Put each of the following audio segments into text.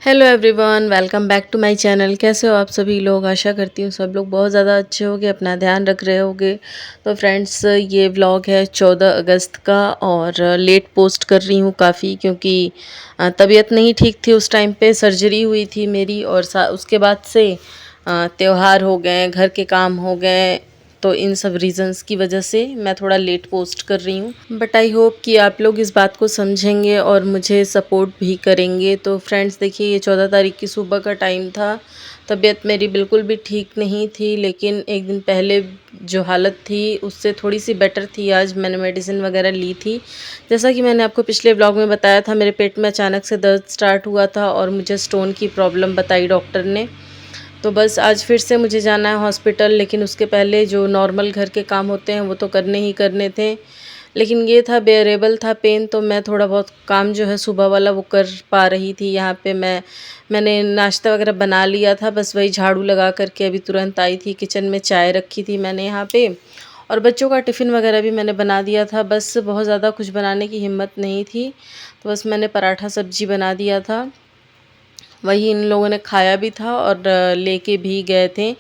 Hello everyone, welcome back to my channel. कैसे हो आप सभी लोग? आशा करती हूँ सब लोग बहुत ज़्यादा अच्छे होंगे, अपना ध्यान रख रहे होंगे। तो फ्रेंड्स, ये व्लॉग है 14 अगस्त का और लेट पोस्ट कर रही हूँ काफ़ी, क्योंकि तबीयत नहीं ठीक थी उस टाइम पे। सर्जरी हुई थी मेरी और उसके बाद से त्योहार हो गए, घर के काम हो गए, तो इन सब रीज़न्स की वजह से मैं थोड़ा लेट पोस्ट कर रही हूँ। बट आई होप कि आप लोग इस बात को समझेंगे और मुझे सपोर्ट भी करेंगे। तो फ्रेंड्स देखिए, ये 14 तारीख की सुबह का टाइम था। तबीयत मेरी बिल्कुल भी ठीक नहीं थी, लेकिन एक दिन पहले जो हालत थी उससे थोड़ी सी बेटर थी। आज मैंने मेडिसिन वगैरह ली थी। जैसा कि मैंने आपको पिछले ब्लॉग में बताया था, मेरे पेट में अचानक से दर्द स्टार्ट हुआ था और मुझे स्टोन की प्रॉब्लम बताई डॉक्टर ने। तो बस आज फिर से मुझे जाना है हॉस्पिटल, लेकिन उसके पहले जो नॉर्मल घर के काम होते हैं वो तो करने ही करने थे। लेकिन ये था, बेयरेबल था पेन, तो मैं थोड़ा बहुत काम जो है सुबह वाला वो कर पा रही थी। यहाँ पे मैंने नाश्ता वगैरह बना लिया था, बस वही झाड़ू लगा करके अभी तुरंत आई थी। किचन में चाय रखी थी मैंने यहाँ पे, और बच्चों का टिफ़िन वगैरह भी मैंने बना दिया था। बस बहुत ज़्यादा कुछ बनाने की हिम्मत नहीं थी, तो बस मैंने पराठा सब्जी बना दिया था। वही इन लोगों ने खाया भी था और लेके भी गए थे।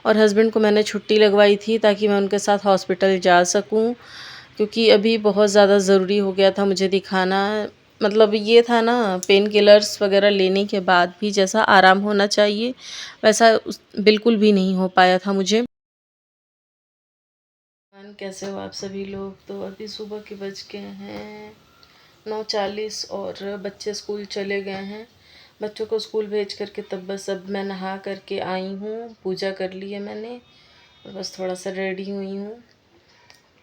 और हस्बैंड को मैंने छुट्टी लगवाई थी ताकि मैं उनके साथ हॉस्पिटल जा सकूं, क्योंकि अभी बहुत ज़्यादा ज़रूरी हो गया था मुझे दिखाना। मतलब ये था ना, पेन किलर्स वगैरह लेने के बाद भी जैसा आराम होना चाहिए वैसा बिल्कुल भी नहीं हो पाया था मुझे। कैसे हो आप सभी लोग? तो अभी सुबह के बज गए हैं 9:40 और बच्चे स्कूल चले गए हैं। बच्चों को स्कूल भेज करके तब बस अब मैं नहा करके आई हूँ, पूजा कर ली है मैंने और बस थोड़ा सा रेडी हुई हूँ।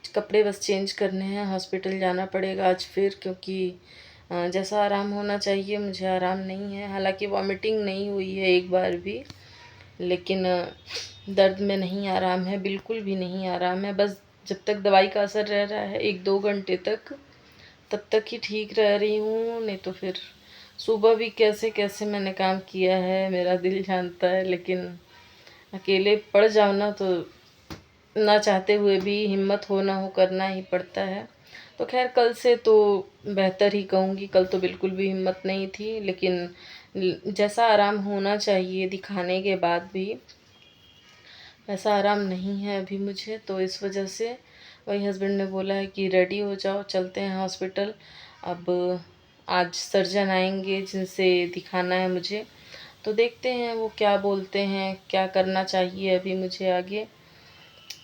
कपड़े बस चेंज करने हैं, हॉस्पिटल जाना पड़ेगा आज फिर, क्योंकि जैसा आराम होना चाहिए मुझे आराम नहीं है। हालांकि वॉमिटिंग नहीं हुई है एक बार भी, लेकिन दर्द में नहीं आराम है, बिल्कुल भी नहीं आराम है। बस जब तक दवाई का असर रह रहा है 1-2 घंटे तक, तब तक ही ठीक रह रही हूँ। नहीं तो फिर सुबह भी कैसे कैसे मैंने काम किया है मेरा दिल जानता है, लेकिन अकेले पड़ जाओ ना तो ना चाहते हुए भी, हिम्मत हो ना हो, करना ही पड़ता है। तो खैर कल से तो बेहतर ही कहूँगी, कल तो बिल्कुल भी हिम्मत नहीं थी, लेकिन जैसा आराम होना चाहिए दिखाने के बाद भी वैसा आराम नहीं है अभी मुझे। तो इस वजह से वही हस्बैंड ने बोला है कि रेडी हो जाओ, चलते हैं हॉस्पिटल। अब आज सर्जन आएंगे जिनसे दिखाना है मुझे, तो देखते हैं वो क्या बोलते हैं, क्या करना चाहिए अभी मुझे आगे।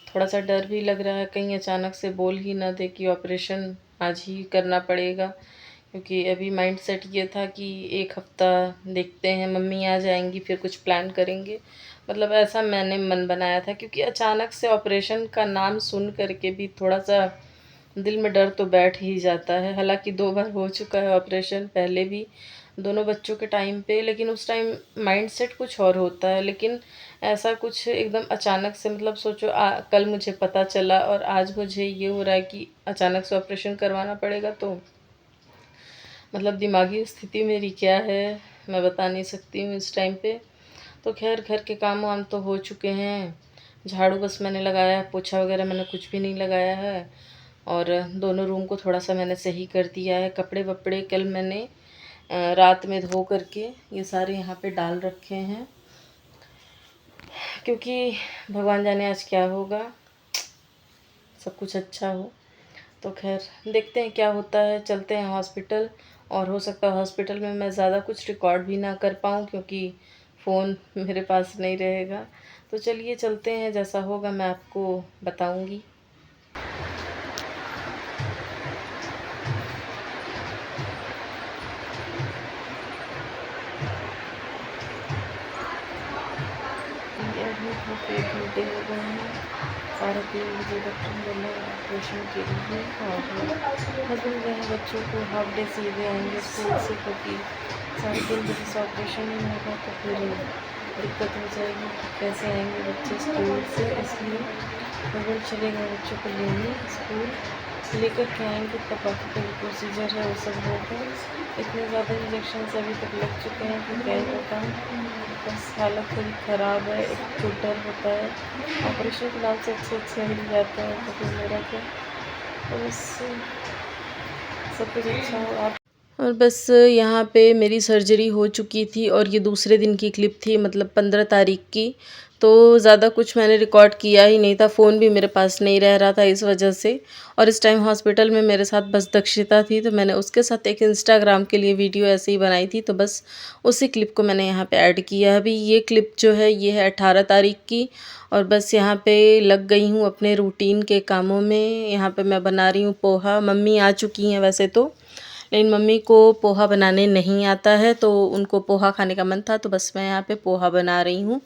थोड़ा सा डर भी लग रहा है, कहीं अचानक से बोल ही ना दे कि ऑपरेशन आज ही करना पड़ेगा, क्योंकि अभी माइंड सेट ये था कि एक हफ्ता देखते हैं, मम्मी आ जाएंगी फिर कुछ प्लान करेंगे। मतलब ऐसा मैंने मन बनाया था, क्योंकि अचानक से ऑपरेशन का नाम सुन करके भी थोड़ा सा दिल में डर तो बैठ ही जाता है। हालांकि 2 बार हो चुका है ऑपरेशन, पहले भी दोनों बच्चों के टाइम पे, लेकिन उस टाइम माइंड सेट कुछ और होता है। लेकिन ऐसा कुछ एकदम अचानक से, मतलब सोचो कल मुझे पता चला और आज मुझे ये हो रहा है कि अचानक से ऑपरेशन करवाना पड़ेगा, तो मतलब दिमागी स्थिति मेरी क्या है मैं बता नहीं सकती हूँ इस टाइम पे। तो खैर घर के काम वाम तो हो चुके हैं, झाड़ू बस मैंने लगाया है, पोछा वगैरह मैंने कुछ भी नहीं लगाया है। और दोनों रूम को थोड़ा सा मैंने सही कर दिया है। कपड़े वपड़े कल मैंने रात में धो करके ये सारे यहाँ पे डाल रखे हैं, क्योंकि भगवान जाने आज क्या होगा, सब कुछ अच्छा हो। तो खैर देखते हैं क्या होता है, चलते हैं हॉस्पिटल। और हो सकता है हॉस्पिटल में मैं ज़्यादा कुछ रिकॉर्ड भी ना कर पाऊँ, क्योंकि फ़ोन मेरे पास नहीं रहेगा। तो चलिए चलते हैं, जैसा होगा मैं आपको बताऊँगी। एडमिट होकर 1 घंटे हो गए हैं। 3:30 बजे डॉक्टर ने बोला ऑपरेशन के लिए, और हस्बैंड गए हैं बच्चों को हाफ डे सीधे आएंगे स्कूल से, क्योंकि 3:30 बजे से ऑपरेशन ही होगा तो फिर दिक्कत हो जाएगी कि कैसे आएंगे बच्चे स्कूल से। इसलिए हस्बैंड चले गए बच्चों को लेने स्कूल, लेकर के आएंगे तब बाकी का जो प्रोसीजर है वो सब होगा। इतने ज़्यादा इंजेक्शन अभी तक लग चुके हैं कि क्या ही बताऊँ, बस हालत थोड़ी ख़राब है। एक तो डर होता है, ऑपरेशन के नाम से अच्छे मिल जाते हैं, तो फिर मेरा क्या, तो बस सब कुछ अच्छा हो। आप और बस यहाँ पे मेरी सर्जरी हो चुकी थी और ये दूसरे दिन की क्लिप थी, मतलब 15 तारीख की। तो ज़्यादा कुछ मैंने रिकॉर्ड किया ही नहीं था, फ़ोन भी मेरे पास नहीं रह रहा था इस वजह से। और इस टाइम हॉस्पिटल में मेरे साथ बस दक्षिता थी, तो मैंने उसके साथ एक इंस्टाग्राम के लिए वीडियो ऐसे ही बनाई थी, तो बस उसी क्लिप को मैंने यहाँ पे ऐड किया। अभी ये क्लिप जो है ये है 18 तारीख की, और बस यहाँ पे लग गई हूँ अपने रूटीन के कामों में। यहाँ पे मैं बना रही हूँ पोहा। मम्मी आ चुकी हैं वैसे तो, लेकिन मम्मी को पोहा बनाने नहीं आता है, तो उनको पोहा खाने का मन था, तो बस मैं यहाँ पे पोहा बना रही हूँ।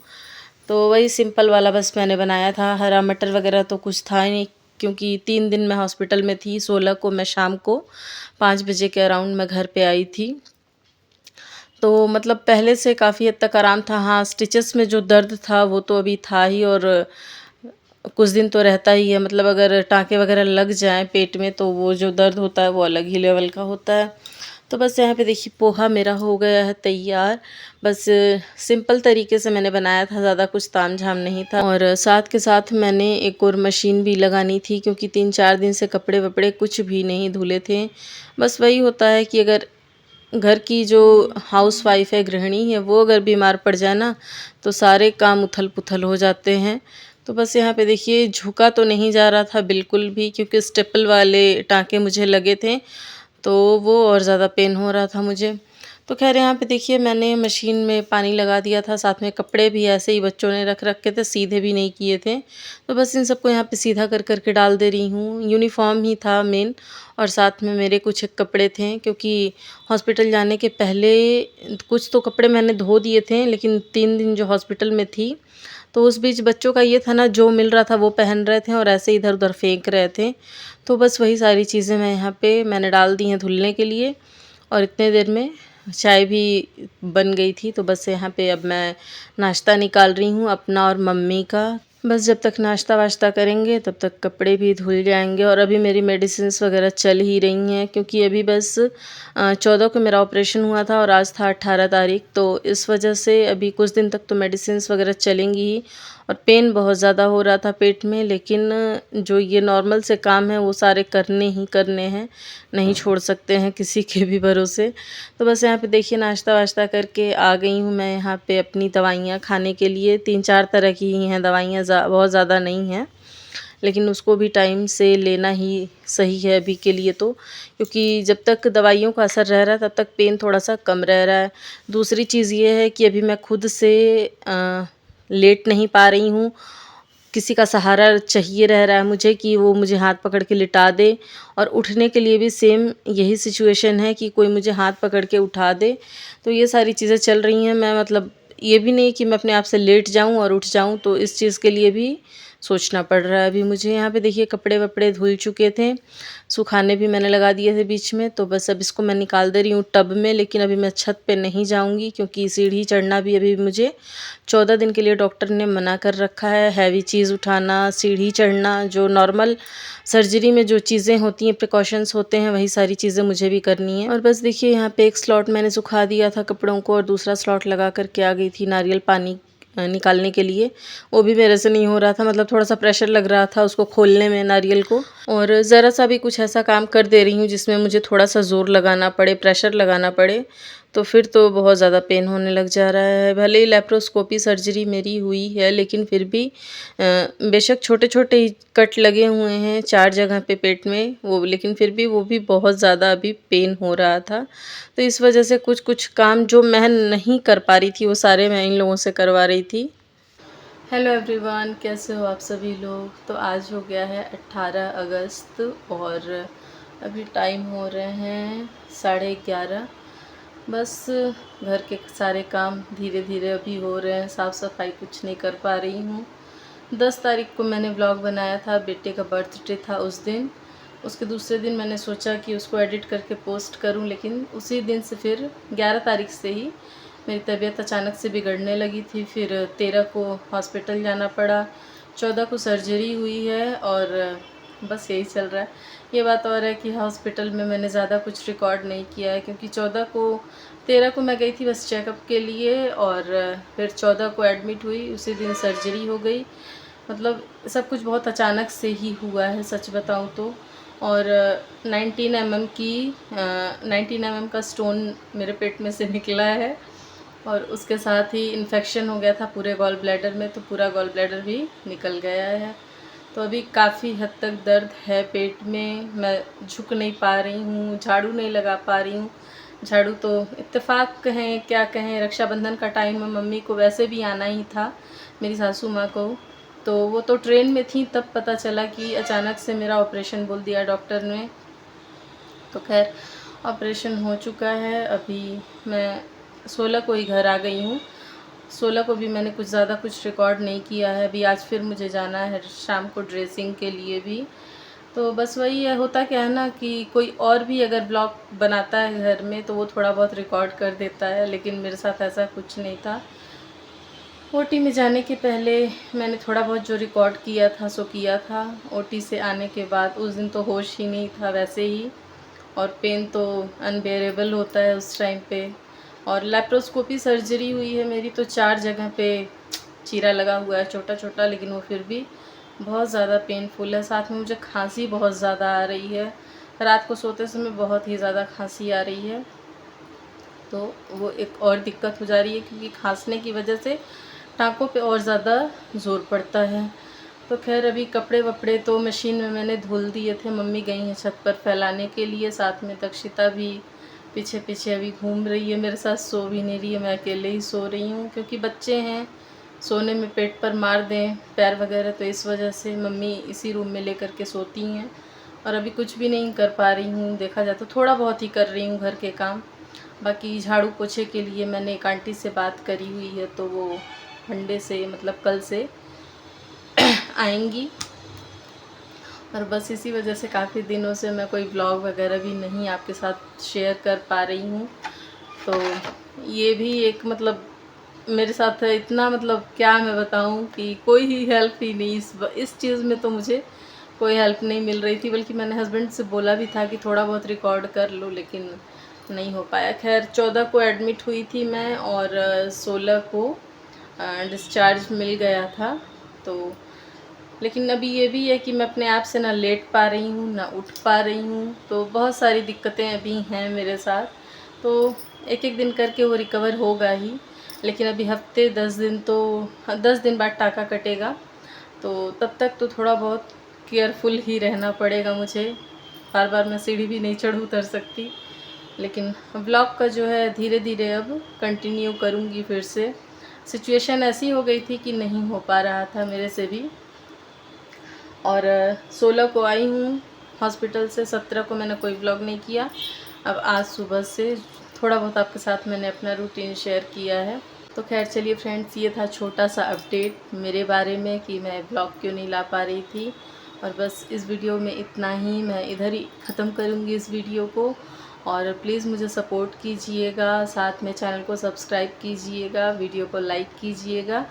तो वही सिंपल वाला बस मैंने बनाया था, हरा मटर वगैरह तो कुछ था ही नहीं, क्योंकि 3 दिन मैं हॉस्पिटल में थी। 16 को मैं शाम को 5 बजे के अराउंड मैं घर पे आई थी। तो मतलब पहले से काफ़ी हद तक आराम था। हाँ, स्टिचेस में जो दर्द था वो तो अभी था ही, और कुछ दिन तो रहता ही है। मतलब अगर टाँके वगैरह लग जाएँ पेट में तो वो जो दर्द होता है वो अलग ही लेवल का होता है। तो बस यहाँ पे देखिए पोहा मेरा हो गया है तैयार। बस सिंपल तरीके से मैंने बनाया था, ज़्यादा कुछ तामझाम नहीं था। और साथ के साथ मैंने एक और मशीन भी लगानी थी, क्योंकि 3-4 दिन से कपड़े वपड़े कुछ भी नहीं धुले थे। बस वही होता है कि अगर घर की जो हाउसवाइफ है, गृहिणी है, वो अगर बीमार पड़ जाए ना, तो सारे काम उथल पुथल हो जाते हैं। तो बस यहाँ पे देखिए झुका तो नहीं जा रहा था बिल्कुल भी, क्योंकि स्टेपल वाले टाँके मुझे लगे थे, तो वो और ज़्यादा पेन हो रहा था मुझे। तो खैर यहाँ पे देखिए मैंने मशीन में पानी लगा दिया था, साथ में कपड़े भी ऐसे ही बच्चों ने रख रखे थे, सीधे भी नहीं किए थे। तो बस इन सबको यहाँ पे सीधा कर कर के डाल दे रही हूँ। यूनिफ़ॉर्म ही था मेन, और साथ में मेरे कुछ कपड़े थे, क्योंकि हॉस्पिटल जाने के पहले कुछ तो कपड़े मैंने धो दिए थे, लेकिन 3 दिन जो हॉस्पिटल में थी, तो उस बीच बच्चों का ये था ना, जो मिल रहा था वो पहन रहे थे और ऐसे इधर उधर फेंक रहे थे। तो बस वही सारी चीज़ें मैं यहाँ पे मैंने डाल दी हैं धुलने के लिए, और इतने देर में चाय भी बन गई थी। तो बस यहाँ पे अब मैं नाश्ता निकाल रही हूँ अपना और मम्मी का। बस जब तक नाश्ता वाश्ता करेंगे तब तक कपड़े भी धुल जाएंगे। और अभी मेरी मेडिसिन्स वगैरह चल ही रही हैं, क्योंकि अभी बस 14 को मेरा ऑपरेशन हुआ था और आज था 18 तारीख, तो इस वजह से अभी कुछ दिन तक तो मेडिसिन्स वगैरह चलेंगी ही। और पेन बहुत ज़्यादा हो रहा था पेट में, लेकिन जो ये नॉर्मल से काम है वो सारे करने ही करने हैं, नहीं छोड़ सकते हैं किसी के भी भरोसे। तो बस यहाँ पे देखिए नाश्ता वाश्ता करके आ गई हूँ मैं यहाँ पे अपनी दवाइयाँ खाने के लिए। 3-4 तरह की ही हैं दवाइयाँ, बहुत ज़्यादा नहीं हैं, लेकिन उसको भी टाइम से लेना ही सही है अभी के लिए तो, क्योंकि जब तक दवाइयों का असर रह रहा है तब तक पेन थोड़ा सा कम रह रहा है। दूसरी चीज़ ये है कि अभी मैं खुद से लेट नहीं पा रही हूँ, किसी का सहारा चाहिए रह रहा है मुझे, कि वो मुझे हाथ पकड़ के लिटा दे। और उठने के लिए भी सेम यही सिचुएशन है कि कोई मुझे हाथ पकड़ के उठा दे। तो ये सारी चीज़ें चल रही हैं। मैं मतलब ये भी नहीं कि मैं अपने आप से लेट जाऊं और उठ जाऊं, तो इस चीज़ के लिए भी सोचना पड़ रहा है अभी मुझे। यहाँ पे देखिए कपड़े वपड़े धुल चुके थे, सुखाने भी मैंने लगा दिए थे बीच में, तो बस अब इसको मैं निकाल दे रही हूँ टब में। लेकिन अभी मैं छत पे नहीं जाऊँगी, क्योंकि सीढ़ी चढ़ना भी अभी मुझे 14 दिन के लिए डॉक्टर ने मना कर रखा है। हैवी चीज़ उठाना, सीढ़ी चढ़ना, जो नॉर्मल सर्जरी में जो चीज़ें होती हैं, प्रिकॉशंस होते हैं, वही सारी चीज़ें मुझे भी करनी है। और बस देखिए यहाँ पे एक स्लॉट मैंने सुखा दिया था कपड़ों को, और दूसरा स्लॉट लगा करके आ गई थी नारियल पानी निकालने के लिए। वो भी मेरे से नहीं हो रहा था, मतलब थोड़ा सा प्रेशर लग रहा था उसको खोलने में, नारियल को। और ज़रा सा भी कुछ ऐसा काम कर दे रही हूँ जिसमें मुझे थोड़ा सा ज़ोर लगाना पड़े, प्रेशर लगाना पड़े, तो फिर तो बहुत ज़्यादा पेन होने लग जा रहा है। भले ही लेप्रोस्कोपी सर्जरी मेरी हुई है, लेकिन फिर भी बेशक छोटे छोटे ही कट लगे हुए हैं 4 जगह पे पेट में, वो लेकिन फिर भी वो भी बहुत ज़्यादा अभी पेन हो रहा था। तो इस वजह से कुछ कुछ काम जो मैं नहीं कर पा रही थी वो सारे मैं इन लोगों से करवा रही थी। हेलो एवरीवन, कैसे हो आप सभी लोग। तो आज हो गया है 18 अगस्त, और अभी टाइम हो रहे हैं 11:30। बस घर के सारे काम धीरे धीरे अभी हो रहे हैं, साफ़ सफाई कुछ नहीं कर पा रही हूँ। 10 तारीख को मैंने व्लॉग बनाया था, बेटे का बर्थडे था उस दिन। उसके दूसरे दिन मैंने सोचा कि उसको एडिट करके पोस्ट करूं, लेकिन उसी दिन से फिर 11 तारीख से ही मेरी तबीयत अचानक से बिगड़ने लगी थी। फिर 13 को हॉस्पिटल जाना पड़ा, 14 को सर्जरी हुई है, और बस यही चल रहा है। ये बात और है कि हॉस्पिटल में मैंने ज़्यादा कुछ रिकॉर्ड नहीं किया है, क्योंकि 13 को मैं गई थी बस चेकअप के लिए, और फिर 14 को एडमिट हुई, उसी दिन सर्जरी हो गई। मतलब सब कुछ बहुत अचानक से ही हुआ है, सच बताऊं तो। और 19 mm का स्टोन मेरे पेट में से निकला है, और उसके साथ ही इन्फेक्शन हो गया था पूरे गॉल ब्लैडर में, तो पूरा गॉल ब्लैडर भी निकल गया है। तो अभी काफ़ी हद तक दर्द है पेट में, मैं झुक नहीं पा रही हूँ, झाड़ू नहीं लगा पा रही हूँ। झाड़ू तो इत्तेफाक कहें क्या कहें, रक्षाबंधन का टाइम में मम्मी को वैसे भी आना ही था, मेरी सासू माँ को, तो वो तो ट्रेन में थी, तब पता चला कि अचानक से मेरा ऑपरेशन बोल दिया डॉक्टर ने। तो खैर ऑपरेशन हो चुका है। अभी मैं 16 को ही घर आ गई हूँ। 16 को भी मैंने कुछ ज़्यादा कुछ रिकॉर्ड नहीं किया है। अभी आज फिर मुझे जाना है शाम को ड्रेसिंग के लिए भी। तो बस वही है, होता क्या है ना कि कोई और भी अगर ब्लॉग बनाता है घर में तो वो थोड़ा बहुत रिकॉर्ड कर देता है, लेकिन मेरे साथ ऐसा कुछ नहीं था। ओटी में जाने के पहले मैंने थोड़ा बहुत जो रिकॉर्ड किया था सो किया था। ओटी से आने के बाद उस दिन तो होश ही नहीं था वैसे ही, और पेन तो अनबेरेबल होता है उस टाइम पे। और लेप्रोस्कोपी सर्जरी हुई है मेरी, तो 4 जगह पे चीरा लगा हुआ है छोटा छोटा, लेकिन वो फिर भी बहुत ज़्यादा पेनफुल है। साथ में मुझे खांसी बहुत ज़्यादा आ रही है, रात को सोते समय बहुत ही ज़्यादा खांसी आ रही है, तो वो एक और दिक्कत हो जा रही है, क्योंकि खांसने की वजह से टाँकों पे और ज़्यादा ज़ोर पड़ता है। तो खैर अभी कपड़े वपड़े तो मशीन में मैंने धुल दिए थे, मम्मी गई हैं छत पर फैलाने के लिए, साथ में दक्षिता भी पीछे पीछे अभी घूम रही है मेरे साथ, सो भी नहीं रही है, मैं अकेले ही सो रही हूँ, क्योंकि बच्चे हैं, सोने में पेट पर मार दें पैर वगैरह, तो इस वजह से मम्मी इसी रूम में लेकर के सोती हैं। और अभी कुछ भी नहीं कर पा रही हूँ, देखा जाए तो थोड़ा बहुत ही कर रही हूँ घर के काम। बाकी झाड़ू पोछे के लिए मैंने एक आंटी से बात करी हुई है, तो वो मंडे से मतलब कल से आएंगी। और बस इसी वजह से काफ़ी दिनों से मैं कोई ब्लॉग वगैरह भी नहीं आपके साथ शेयर कर पा रही हूँ। तो ये भी एक मतलब मेरे साथ इतना मतलब क्या मैं बताऊँ कि कोई ही हेल्प ही नहीं, इस चीज़ में तो मुझे कोई हेल्प नहीं मिल रही थी, बल्कि मैंने हस्बैंड से बोला भी था कि थोड़ा बहुत रिकॉर्ड कर लो, लेकिन नहीं हो पाया। खैर 14 को एडमिट हुई थी मैं, और 16 को डिस्चार्ज मिल गया था। तो लेकिन अभी ये भी है कि मैं अपने आप से ना लेट पा रही हूँ ना उठ पा रही हूँ, तो बहुत सारी दिक्कतें अभी हैं मेरे साथ। तो एक एक दिन करके वो रिकवर होगा ही, लेकिन अभी हफ्ते 10 दिन तो 10 दिन बाद टाका कटेगा, तो तब तक तो थोड़ा बहुत केयरफुल ही रहना पड़ेगा मुझे। बार बार मैं सीढ़ी भी नहीं चढ़ उतर सकती, लेकिन ब्लॉग का जो है धीरे धीरे अब कंटिन्यू करूँगी फिर से। सिचुएशन ऐसी हो गई थी कि नहीं हो पा रहा था मेरे से भी। और 16 को आई हूँ हॉस्पिटल से, 17 को मैंने कोई ब्लॉग नहीं किया। अब आज सुबह से थोड़ा बहुत आपके साथ मैंने अपना रूटीन शेयर किया है। तो खैर चलिए फ्रेंड्स, ये था छोटा सा अपडेट मेरे बारे में कि मैं ब्लॉग क्यों नहीं ला पा रही थी। और बस इस वीडियो में इतना ही, मैं इधर ही ख़त्म करूँगी इस वीडियो को। और प्लीज़ मुझे सपोर्ट कीजिएगा, साथ में चैनल को सब्सक्राइब कीजिएगा, वीडियो को लाइक कीजिएगा,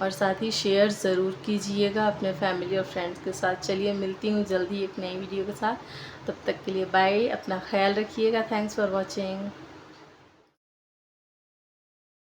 और साथ ही शेयर ज़रूर कीजिएगा अपने फैमिली और फ्रेंड्स के साथ। चलिए मिलती हूँ जल्दी एक नई वीडियो के साथ, तब तक के लिए बाय, अपना ख्याल रखिएगा। Thanks for watching.